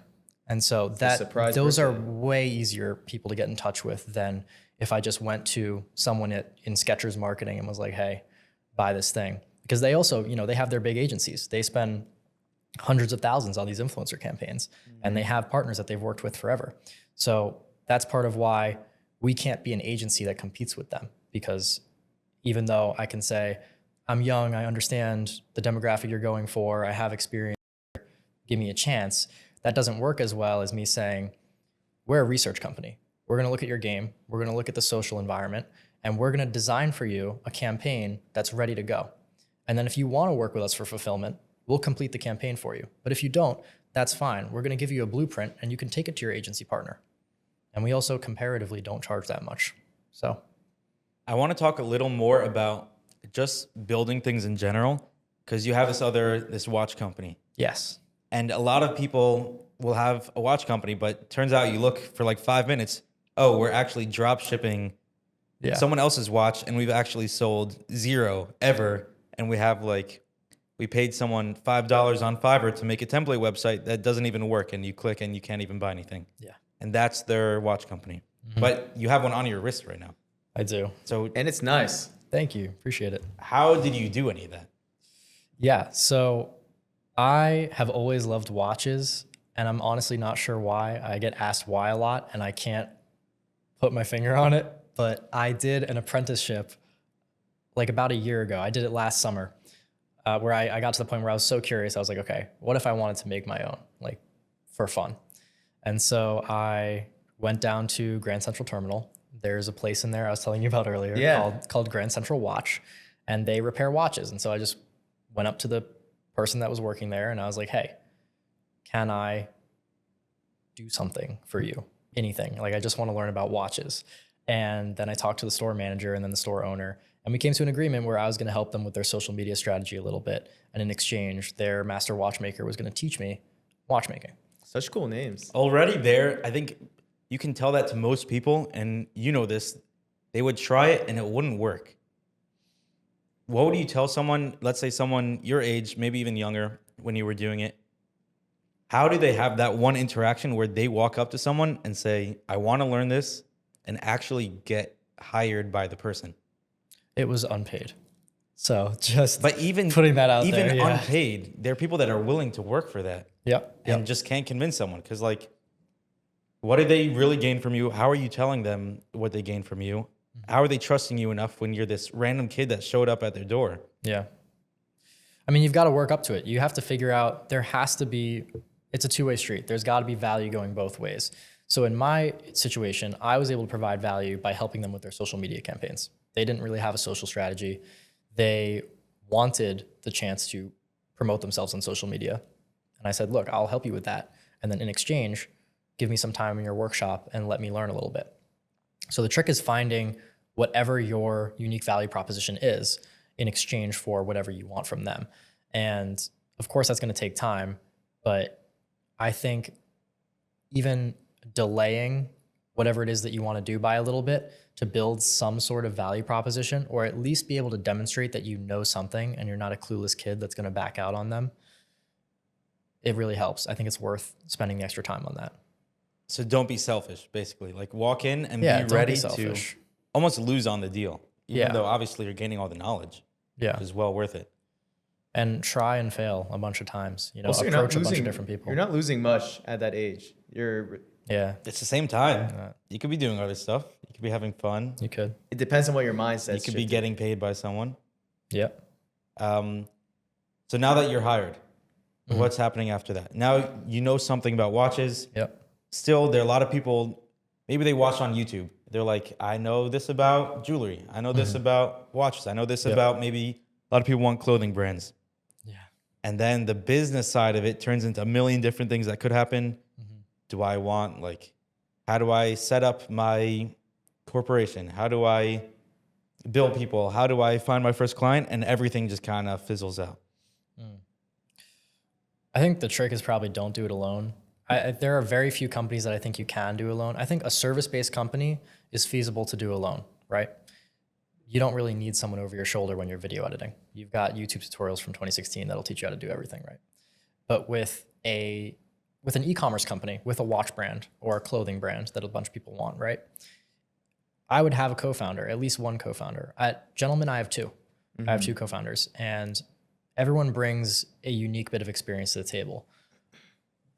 And so
surprise
those are
birthday.
way easier people to get in touch with than if I just went to someone in Skechers marketing and was like, hey, buy this thing. Because they also, they have their big agencies. They spend hundreds of thousands on these influencer campaigns, and they have partners that they've worked with forever. So that's part of why we can't be an agency that competes with them, because even though I can say, I'm young, I understand the demographic you're going for, I have experience, give me a chance, that doesn't work as well as me saying, we're a research company. We're going to look at your game. We're going to look at the social environment, and we're going to design for you a campaign that's ready to go. And then if you want to work with us for fulfillment, we'll complete the campaign for you. But if you don't, that's fine. We're going to give you a blueprint, and you can take it to your agency partner. And we also comparatively don't charge that much. So
I want to talk a little more about just building things in general, because you have this watch company.
yes,
And a lot of people will have a watch company, but turns out you look for like 5 minutes. Oh, we're actually drop shipping
yeah,
someone else's watch, and we've actually sold zero ever. And we paid someone $5 on Fiverr to make a template website that doesn't even work, and you click and you can't even buy anything.
yeah,
And that's their watch company. But you have one on your wrist right now.
I do.
So
And it's nice.
Thank you. Appreciate it.
how did you do any of that?
Yeah. So I have always loved watches, and I'm honestly not sure why. I get asked why a lot, and I can't put my finger on it. But I did an apprenticeship like about a year ago. I did it last summer, where I got to the point where I was so curious. I was like, okay, what if I wanted to make my own, like for fun? And so I went down to Grand Central Terminal. There's a place in there I was telling you about earlier called Grand Central Watch, and they repair watches. And so I just went up to the person that was working there, and I was like, hey, can I do something for you? Anything. Like, I just want to learn about watches. And then I talked to the store manager and then the store owner, and we came to an agreement where I was going to help them with their social media strategy a little bit. And in exchange, their master watchmaker was going to teach me watchmaking.
Such cool names.
Already there, I think you can tell that to most people, and you know this, they would try it and it wouldn't work. What would you tell someone, let's say someone your age, maybe even younger, when you were doing it? How do they have that one interaction where they walk up to someone and say, I want to learn this, and actually get hired by the person?
It was unpaid. So just
But even
putting that out
even
there, yeah.
unpaid, there are people that are willing to work for that
Yep.
and just can't convince someone, because like, what do they really gain from you? How are you telling them what they gain from you? How are they trusting you enough when you're this random kid that showed up at their door?
Yeah. I mean, you've got to work up to it. You have to figure out, there has to be, it's a two-way street. There's got to be value going both ways. So in my situation, I was able to provide value by helping them with their social media campaigns. They didn't really have a social strategy. They wanted the chance to promote themselves on social media. And I said, look, I'll help you with that. And then in exchange, give me some time in your workshop and let me learn a little bit. So the trick is finding whatever your unique value proposition is in exchange for whatever you want from them. And of course, that's going to take time, but I think even delaying whatever it is that you want to do by a little bit to build some sort of value proposition, or at least be able to demonstrate that you know something and you're not a clueless kid that's going to back out on them, it really helps. I think it's worth spending the extra time on that.
So don't be selfish, basically. Like, walk in and
Yeah,
be
don't be
ready to
selfish.
almost lose on the deal, even
Yeah.
though obviously you're gaining all the knowledge,
Yeah.
which is well worth it.
And try and fail a bunch of times.
Also,
Approach a bunch of different people.
You're not losing much at that age.
Yeah,
It's the same time. You could be doing other stuff. You could be having fun.
you could.
It depends on what your mindset.
You could be getting paid by someone.
Yeah.
So now that you're hired, what's happening after that? Now you know something about watches.
Yep.
Still, there are a lot of people, maybe they watch on YouTube. They're like, I know this about jewelry. I know this about watches. I know this about, maybe a lot of people want clothing brands.
Yeah.
And then the business side of it turns into a million different things that could happen. Do I want, like, how do I set up my corporation? How do I bill people? How do I find my first client? And everything just kind of fizzles out.
I think the trick is probably don't do it alone. There are very few companies that I think you can do alone. I think a service-based company is feasible to do alone, right? You don't really need someone over your shoulder when you're video editing. You've got YouTube tutorials from 2016 that'll teach you how to do everything, right? But with an e-commerce company, with a watch brand or a clothing brand that a bunch of people want, right? I would have a co-founder, at least one co-founder. At Gentleman, I have two. I have two co-founders, and everyone brings a unique bit of experience to the table.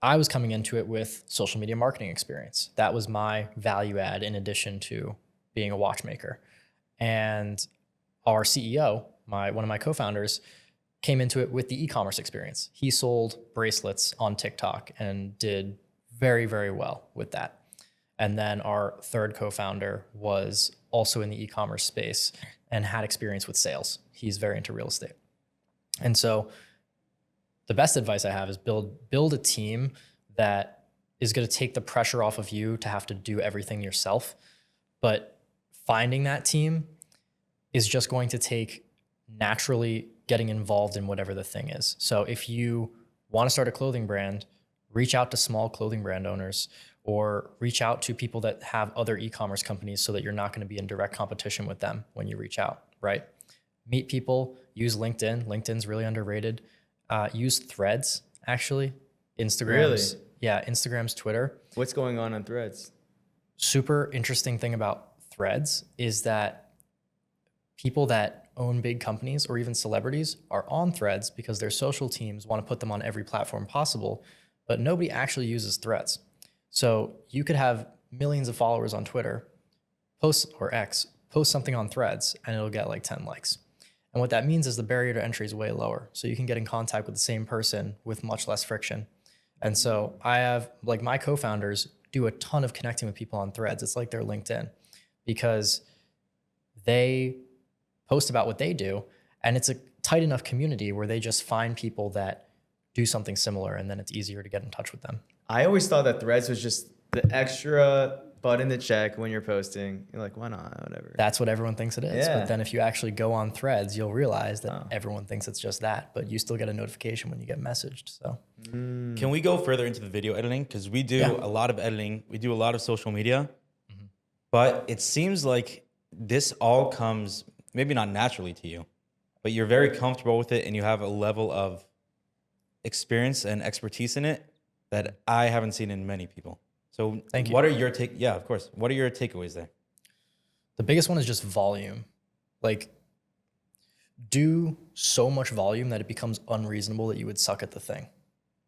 I was coming into it with social media marketing experience. That was my value add in addition to being a watchmaker. And our CEO, one of my co-founders, came into it with the e-commerce experience. He sold bracelets on TikTok and did very, very well with that. And then our third co-founder was also in the e-commerce space and had experience with sales. He's very into real estate. And so the best advice I have is build a team that is going to take the pressure off of you to have to do everything yourself. But finding that team is just going to take naturally getting involved in whatever the thing is. So if you want to start a clothing brand, reach out to small clothing brand owners or reach out to people that have other e-commerce companies so that you're not going to be in direct competition with them when you reach out, right? Meet people, use LinkedIn. LinkedIn's really underrated. Use Threads, actually. Instagram's,
Really?
Yeah, Instagram's Twitter.
What's going on Threads?
Super interesting thing about Threads is that people that own big companies or even celebrities are on Threads because their social teams want to put them on every platform possible, but nobody actually uses Threads. So you could have millions of followers on Twitter, post something on Threads, and it'll get like 10 likes. And what that means is the barrier to entry is way lower. So you can get in contact with the same person with much less friction. And so I have, like, my co-founders do a ton of connecting with people on Threads. It's like their LinkedIn because they post about what they do, and it's a tight enough community where they just find people that do something similar, and then it's easier to get in touch with them.
I always thought that Threads was just the extra button to check when you're posting. You're like, why not? Whatever.
That's what everyone thinks it is.
Yeah.
But then if you actually go on Threads, you'll realize that everyone thinks it's just that, but you still get a notification when you get messaged. So
Can we go further into the video editing? Because we do a lot of editing. We do a lot of social media. But it seems like this all comes maybe not naturally to you, but you're very comfortable with it and you have a level of experience and expertise in it that I haven't seen in many people. So
Thank you.
What are your Yeah, of course. What are your takeaways there?
the biggest one is just volume. Like, do so much volume that it becomes unreasonable that you would suck at the thing,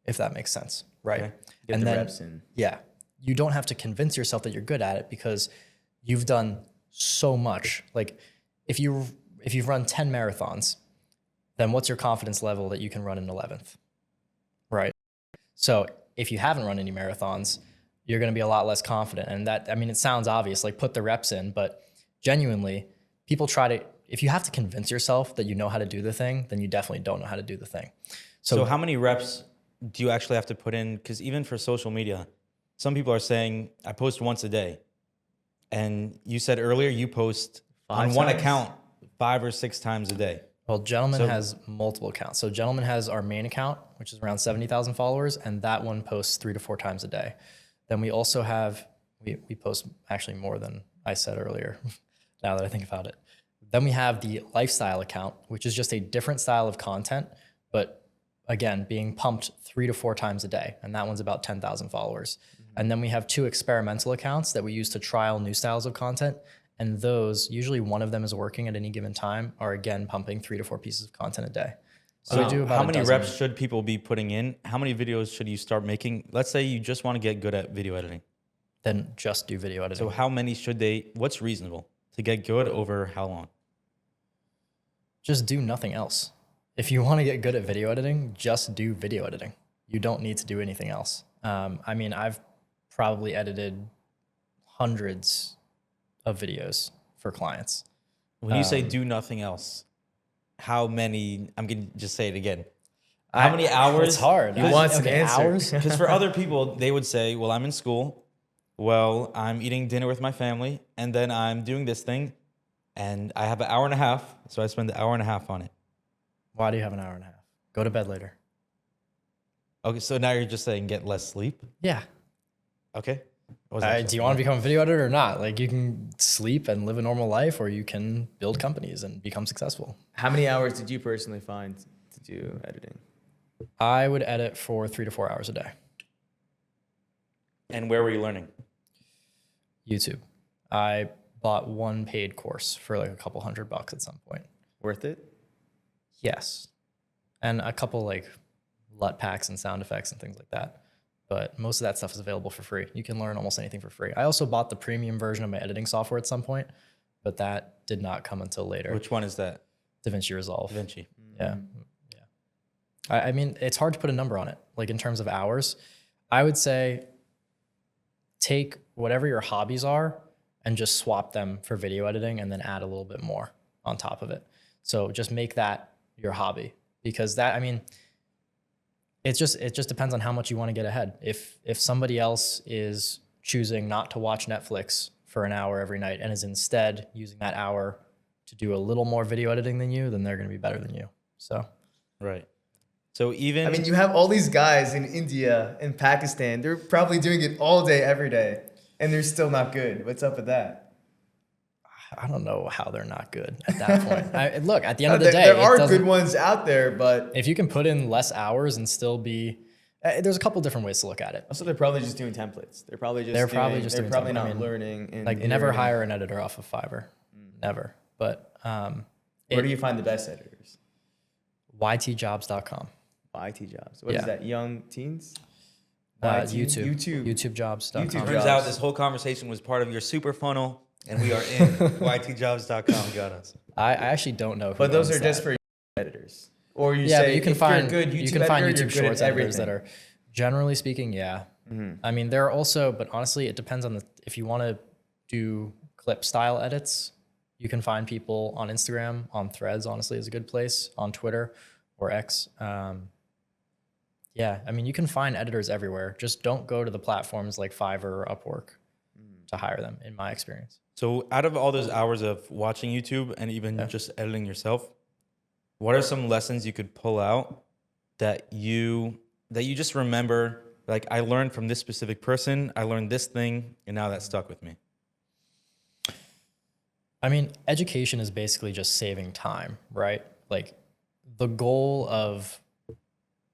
if that makes sense, right?
Okay.
Get
and
the
then,
reps in.
yeah, you don't have to convince yourself that you're good at it because you've done so much. Like, if you've run 10 marathons, then what's your confidence level that you can run an 11th, right? So if you haven't run any marathons, you're going to be a lot less confident. And that, I mean, it sounds obvious, like put the reps in, but genuinely, people try to, if you have to convince yourself that you know how to do the thing, then you definitely don't know how to do the thing.
So how many reps do you actually have to put in? Because even for social media, some people are saying, I post once a day. And you said earlier you post on one
times?
account 5 or 6 times a day.
Well, Gentleman has multiple accounts. So Gentleman has our main account, which is around 70,000 followers, and that one posts 3 to 4 times a day. Then we also have, we post actually more than I said earlier, now that I think about it. Then we have the lifestyle account, which is just a different style of content, but again, being pumped 3 to 4 times a day. And that one's about 10,000 followers. And then we have 2 experimental accounts that we use to trial new styles of content. And those, usually one of them is working at any given time, are again pumping 3 to 4 pieces of content a day. So we do about
how
a
many
dozen.
reps should people be putting in? How many videos should you start making? Let's say you just want to get good at video editing.
Then just do video editing.
So how many should what's reasonable to get good over how long?
Just do nothing else. If you want to get good at video editing, just do video editing. You don't need to do anything else. I mean, I've probably edited hundreds of videos for clients.
When you say do nothing else, how many, I'm going to just say it again. How many hours?
It's hard.
You want some
Okay,
answer.
hours?
Because for other people, they would say, well, I'm in school. Well, I'm eating dinner with my family. And then I'm doing this thing. And I have an hour and a half. So I spend an hour and a half on it.
Why do you have an hour and a half? Go to bed later.
Okay, so now you're just saying get less sleep.
Yeah.
Okay. What was that?
Do you want to become a video editor or not? Like, you can sleep and live a normal life, or you can build companies and become successful.
How many hours did you personally find to do editing?
I would edit for 3 to 4 hours a day.
And where were you learning?
YouTube. I bought one paid course for like a couple $100 at some point.
Worth it?
Yes. And a couple like LUT packs and sound effects and things like that. But most of that stuff is available for free. You can learn almost anything for free. I also bought the premium version of my editing software at some point, but that did not come until later.
Which one is that?
DaVinci Resolve.
DaVinci.
Yeah. Yeah. I mean, it's hard to put a number on it. Like in terms of hours, I would say take whatever your hobbies are and just swap them for video editing and then add a little bit more on top of it. So just make that your hobby, because that, I mean, it just depends on how much you want to get ahead. If somebody else is choosing not to watch Netflix for an hour every night and is instead using that hour to do a little more video editing than you, then they're going to be better than you. So,
Right. So even
I mean, you have all these guys in India and Pakistan. They're probably doing it all day, every day, and they're still not good. What's up with that?
I don't know how they're not good at that point. Look, at the end of the day,
There
it
are
doesn't-
good ones out there, but
if you can put in less hours and still be, there's a couple different ways to look at it.
Also, they're probably just doing templates. They're probably just
They're
doing,
probably just
they're
doing
probably
templates. I
not
mean,
learning. And
Like, never hire an editor off of Fiverr, never. But
Where do you find the best editors?
ytjobs.com.
IT jobs. What is
Yeah.
that? Young teens?
YouTube.
YouTube.
YouTubejobs.com.
YouTube
turns
jobs.
out this whole conversation was part of your super funnel, and we are in ytjobs.com. Got us.
I actually don't know. Who
But those
owns
are just
that.
for editors. Or you
Yeah,
say
but you can
if
find
you're a good YouTube
you can find
editor,
YouTube
you're good
Shorts
at
editors that
everything.
are, generally speaking, yeah. I mean, there are also, but honestly, it depends on if you want to do clip style edits, you can find people on Instagram, on Threads, honestly, is a good place, on Twitter or X. Yeah, I mean, you can find editors everywhere. Just don't go to the platforms like Fiverr or Upwork to hire them, in my experience.
So out of all those hours of watching YouTube and even just editing yourself, what are some lessons you could pull out that you just remember? Like, I learned from this specific person, I learned this thing, and now that stuck with me.
I mean, education is basically just saving time, right? Like, the goal of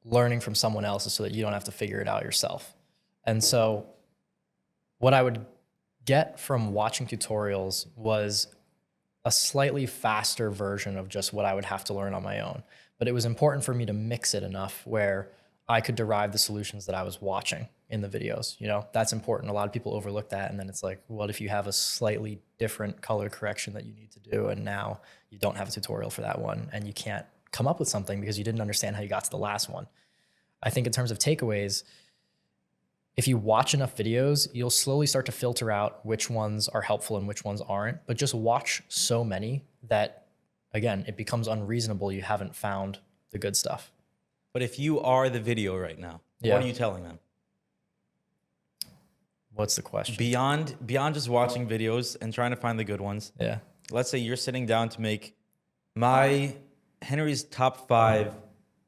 learning from someone else is so that you don't have to figure it out yourself. And so what I would get from watching tutorials was a slightly faster version of just what I would have to learn on my own. But it was important for me to mix it enough where I could derive the solutions that I was watching in the videos. You know, that's important. A lot of people overlook that. And then it's like, what if you have a slightly different color correction that you need to do, and now you don't have a tutorial for that one, and you can't come up with something because you didn't understand how you got to the last one. I think in terms of takeaways, if you watch enough videos, you'll slowly start to filter out which ones are helpful and which ones aren't, but just watch so many that, again, it becomes unreasonable you haven't found the good stuff.
But if you are the video right now,
Yeah.
what are you telling them?
What's the question?
Beyond just watching videos and trying to find the good ones,
Yeah.
let's say you're sitting down to make Henry's top 5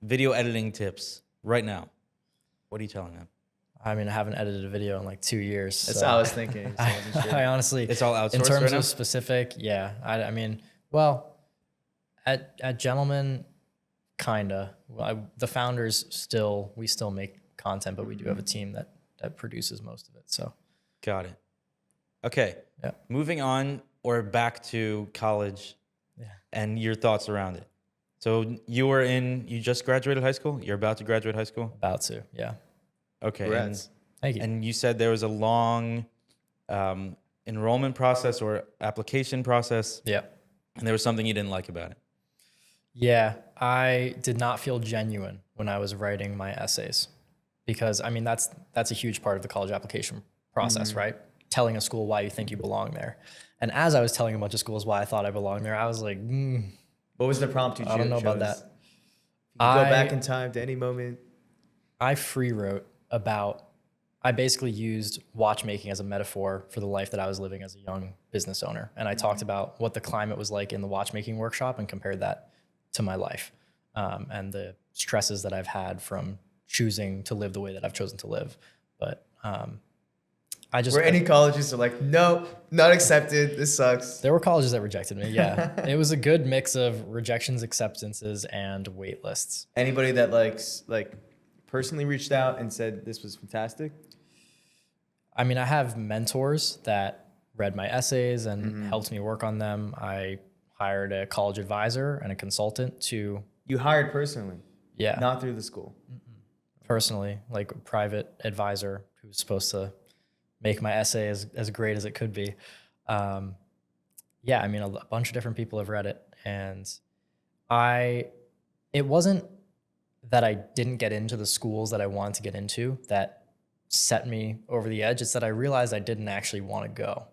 video editing tips right now. What are you telling them?
I mean, I haven't edited a video in like 2 years.
That's
so
what I was thinking. So I wasn't sure.
I honestly,
It's all outsourced
in terms
right now?
of specific, yeah. I mean, well, at Gentleman, kinda. The founders we still make content, but we do have a team that produces most of it. So
Got it. Okay.
Yeah.
Moving on or back to college and your thoughts around it. So you just graduated high school? You're about to graduate high school?
about to, yeah.
Okay.
Congrats.
Thank you.
And you said there was a long enrollment process or application process,
Yeah.
and there was something you didn't like about it.
Yeah, I did not feel genuine when I was writing my essays, because I mean that's a huge part of the college application process, right? Telling a school why you think you belong there. And as I was telling a bunch of schools why I thought I belonged there, I was like,
What was the prompt you chose?
I don't know about that.
You can go back in time to any moment.
I free wrote about, I basically used watchmaking as a metaphor for the life that I was living as a young business owner. And I talked about what the climate was like in the watchmaking workshop and compared that to my life, and the stresses that I've had from choosing to live the way that I've chosen to live. But I just
Were any colleges are like, no, not accepted. This sucks.
there were colleges that rejected me. Yeah, it was a good mix of rejections, acceptances, and wait lists.
Anybody that like personally reached out and said this was fantastic?
I mean, I have mentors that read my essays and helped me work on them. I hired a college advisor and a consultant to,
You hired personally,
yeah,
not through the school.
personally, like a private advisor who's supposed to make my essay as great as it could be. Yeah, I mean, a bunch of different people have read it, and it wasn't that I didn't get into the schools that I wanted to get into that set me over the edge. It's that I realized I didn't actually want to go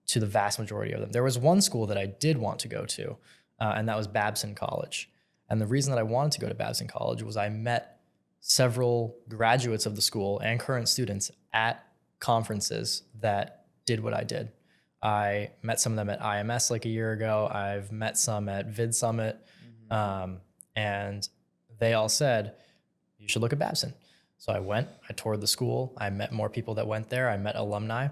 to the vast majority of them. There was one school that I did want to go to, and that was Babson College. And the reason that I wanted to go to Babson College was I met several graduates of the school and current students at conferences that did what I did. I met some of them at IMS like a year ago. I've met some at Vid Summit. And they all said, you should look at Babson. So I went, I toured the school. I met more people that went there. I met alumni.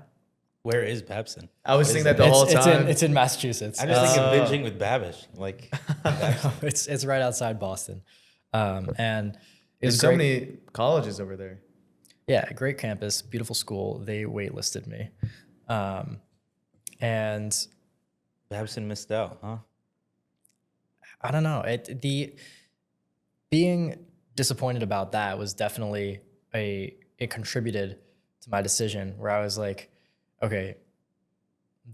Where is Babson?
I was thinking that the whole time.
It's in Massachusetts.
I just think of binging with Babish. Like,
It's right outside Boston. And it
There's
was
so
great.
many colleges over there.
Yeah, great campus, beautiful school. They waitlisted me. And
Babson missed out, huh?
I don't know. Being disappointed about that was definitely it contributed to my decision where I was like, okay,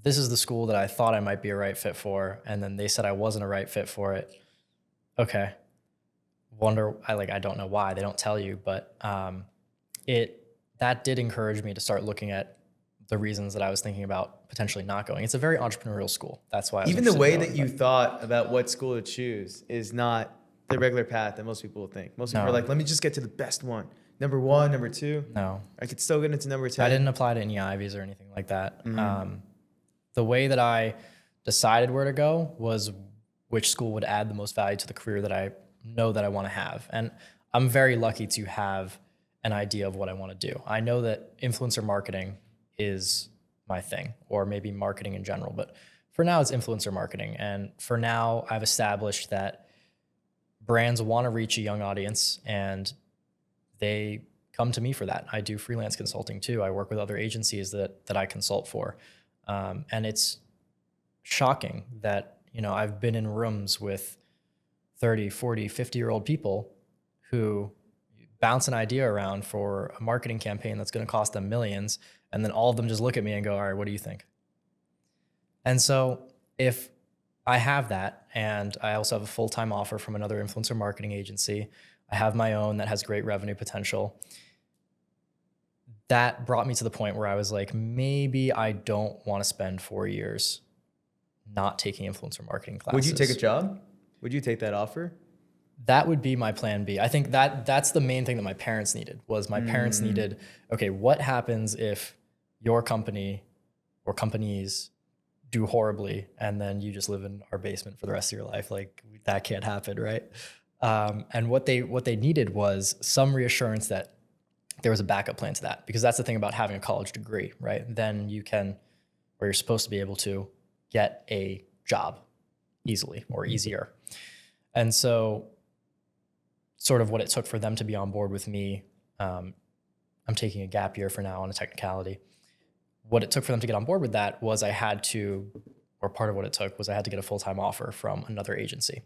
this is the school that I thought I might be a right fit for, and then they said I wasn't a right fit for it. Okay. I don't know why. They don't tell you, but that did encourage me to start looking at the reasons that I was thinking about potentially not going. It's a very entrepreneurial school. That's why I was
Even the
interested
way
in
that
going,
you
but-
thought about what school to choose is not the regular path that most people will think. Most people
No.
are like, let me just get to the best one. Number one, number two.
No,
I could still get into number 10.
I didn't apply to any Ivies or anything like that. The way that I decided where to go was which school would add the most value to the career that I know that I want to have. And I'm very lucky to have an idea of what I want to do. I know that influencer marketing is my thing, or maybe marketing in general, but for now it's influencer marketing. And for now I've established that brands want to reach a young audience and they come to me for that. I do freelance consulting too. I work with other agencies that I consult for. And it's shocking that, I've been in rooms with 30, 40, 50-year-old people who bounce an idea around for a marketing campaign that's going to cost them millions. And then all of them just look at me and go, all right, what do you think? And so if I have that, and I also have a full-time offer from another influencer marketing agency, I have my own that has great revenue potential. That brought me to the point where I was like, maybe I don't want to spend 4 years not taking influencer marketing classes.
Would you take a job? Would you take that offer?
That would be my plan B. I think that's the main thing that my parents needed was my parents needed, okay, what happens if your company or companies do horribly and then you just live in our basement for the rest of your life? Like that can't happen, right? And what they needed was some reassurance that there was a backup plan to that, because that's the thing about having a college degree, right? Then you can, or you're supposed to be able to get a job easily or easier. And so sort of what it took for them to be on board with me, I'm taking a gap year for now on a technicality. What it took for them to get on board with that was part of what it took was I had to get a full-time offer from another agency,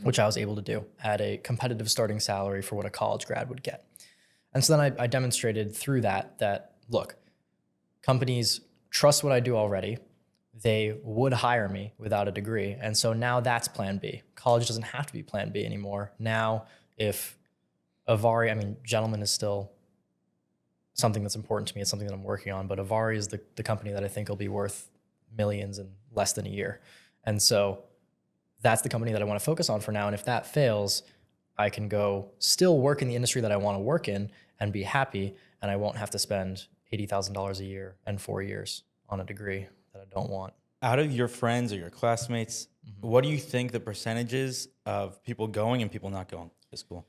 which I was able to do at a competitive starting salary for what a college grad would get. And so then I demonstrated through that, look, companies trust what I do already. They would hire me without a degree. And so now that's plan B. College doesn't have to be plan B anymore. Now, if Avari, Gentleman is still something that's important to me. It's something that I'm working on, but Avari is the company that I think will be worth millions in less than a year. And so that's the company that I want to focus on for now. And if that fails, I can go still work in the industry that I want to work in and be happy. And I won't have to spend $80,000 a year and 4 years on a degree that I don't want.
Out of your friends or your classmates, what do you think the percentage is of people going and people not going to school?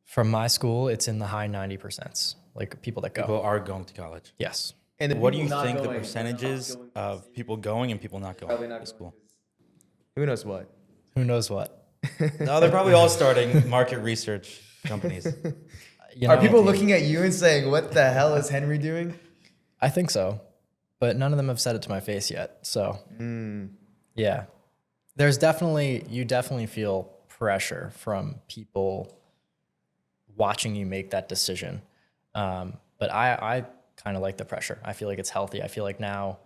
From my school, it's in the high 90%, like people that go.
People are going to college.
Yes.
And the
What do
people
you
not
think the
going,
percentages of people going and people not
probably
going
not
to
going
school?
who knows what?
Who knows what?
No, they're probably all starting market research companies.
You
Are
know,
people looking at you and saying, "What the hell is Henry doing?"
I think so, but none of them have said it to my face yet. So, yeah, you definitely feel pressure from people watching you make that decision. But I kind of like the pressure. I feel like it's healthy. I feel like now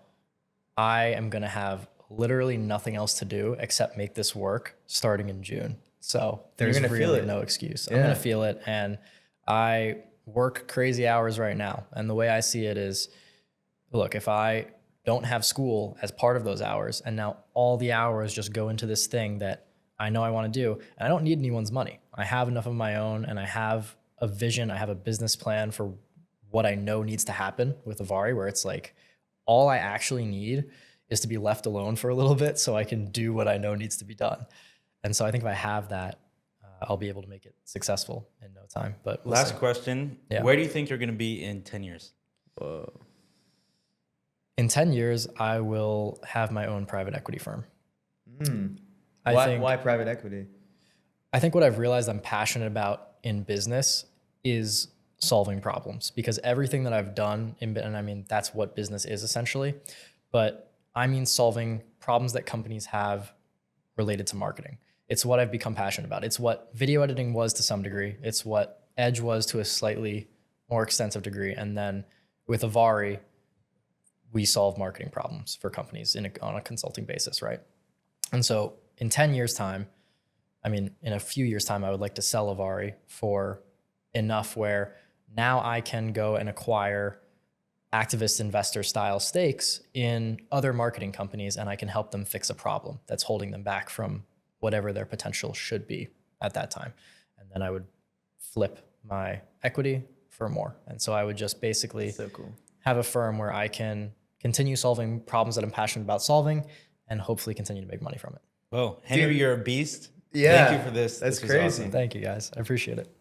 I am going to have literally nothing else to do except make this work starting in June. So there's
gonna feel
really
it.
no excuse. I'm
Yeah.
going to feel it. And I work crazy hours right now. And the way I see it is, look, if I don't have school as part of those hours, and now all the hours just go into this thing that I know I want to do, and I don't need anyone's money. I have enough of my own, and I have a vision. I have a business plan for what I know needs to happen with Avari, where it's like all I actually need is to be left alone for a little bit so I can do what I know needs to be done. And so I think if I have that, I'll be able to make it successful in no time. But we'll
Last
see.
question.
Yeah.
Where do you think you're going to be in 10 years?
Whoa.
In 10 years, I will have my own private equity firm.
Why private equity?
I think what I've realized I'm passionate about in business is solving problems, because everything that I've done and I mean, that's what business is essentially, but I mean solving problems that companies have related to marketing. It's what I've become passionate about. It's what video editing was to some degree. It's what Edge was to a slightly more extensive degree. And then with Avari, we solve marketing problems for companies on a consulting basis, right? And so in 10 years time, I mean, in a few years time, I would like to sell Avari for enough where now I can go and acquire activist investor style stakes in other marketing companies, and I can help them fix a problem that's holding them back from whatever their potential should be at that time. And then I would flip my equity for more. And so I would just basically
So cool.
have a firm where I can continue solving problems that I'm passionate about solving and hopefully continue to make money from it.
Whoa, Henry,
Dude.
you're a beast.
Yeah,
Thank you for this.
that's
This was
crazy.
awesome.
Thank you guys. I appreciate it.